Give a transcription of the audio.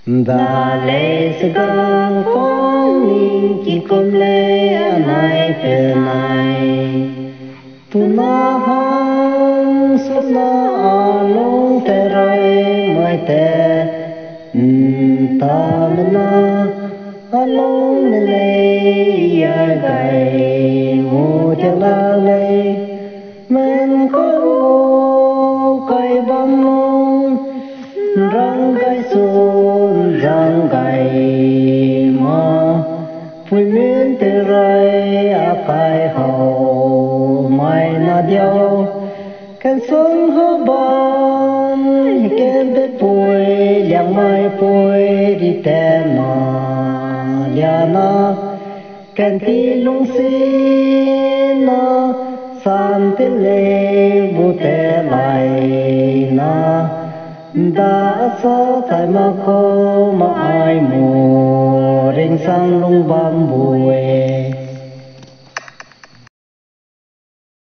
Da lê sư găng phong ninh kỳ côm lê anai phê nai tu na hong sốt na lông tê rai mai tê ta mê na lông mê lê ya gai mô tê la lê men khôi vô cây băm lông răng gai xuân răng gai ma phui miên tê rai a kai hậu mai na điao can xuân hơ ban ken tê pui liang mai pui đi tê na lia na can ti lung xin na san tê lê bu tê lai na đã sa tại ma khô ma ai mù ring sang lung bam bùi